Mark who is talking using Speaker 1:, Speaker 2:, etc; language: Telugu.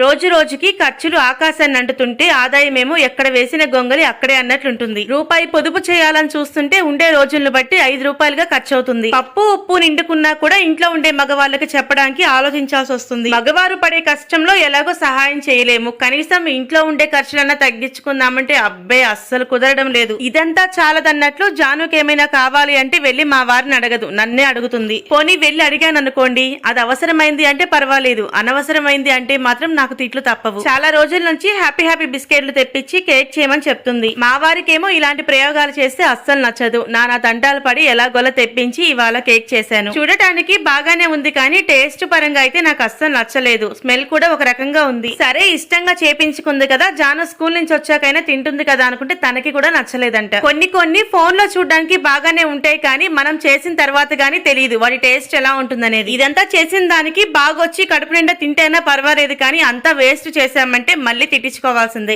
Speaker 1: రోజు రోజుకి ఖర్చులు ఆకాశాన్ని అంటుతుంటే ఆదాయమేమో ఎక్కడ వేసిన గొంగలి అక్కడే అన్నట్లుంటుంది. రూపాయి పొదుపు చేయాలని చూస్తుంటే ఉండే రోజులను బట్టి 5 రూపాయలుగా ఖర్చు అవుతుంది. పప్పు ఉప్పు నిండుకున్నా కూడా ఇంట్లో ఉండే మగవాళ్ళకి చెప్పడానికి ఆలోచించాల్సి వస్తుంది. మగవారు పడే కష్టంలో ఎలాగో సహాయం చేయలేము, కనీసం ఇంట్లో ఉండే ఖర్చులన్నా తగ్గించుకుందామంటే అబ్బే అస్సలు కుదరడం లేదు. ఇదంతా చాలదన్నట్లు జానుకి ఏమైనా కావాలి అంటే వెళ్లి మా వారిని అడగదు, నన్నే అడుగుతుంది. పోనీ వెళ్లి అడిగాను అనుకోండి, అది అవసరమైంది అంటే పర్వాలేదు, అనవసరమైంది అంటే మాత్రం నాకు తిట్లు తప్పవు. చాలా రోజుల నుంచి హ్యాపీ హ్యాపీ బిస్కెట్లు తెప్పించి కేక్ చేయమని చెప్తుంది. మా వారికేమో ఇలాంటి ప్రయోగాలు చేస్తే అస్సలు నచ్చదు. నానా తంటాలు పడి ఎలాగోలా తెప్పించి ఇవాళ కేక్ చేశాను. చూడటానికి బాగానే ఉంది కానీ టేస్ట్ పరంగా అయితే నాకు అస్సలు నచ్చలేదు. స్మెల్ కూడా ఒక రకంగా ఉంది. సరే ఇష్టంగా చేపించుకుంది కదా, జాను స్కూల్ నుంచి వచ్చాకైనా తింటుంది కదా అనుకుంటే తనకి కూడా నచ్చలేదంట. కొన్ని ఫోన్ లో చూడడానికి బాగానే ఉంటాయి కానీ మనం చేసిన తర్వాత గానీ తెలియదు వాటి టేస్ట్ ఎలా ఉంటుందనేది. ఇదంతా చేసిన దానికి బాగొచ్చి కడుపు నిండా తింటేనా పర్వాలేదు కానీ అంతా వేస్ట్ చేశామంటే మళ్ళీ తిట్టించుకోవాల్సిందే.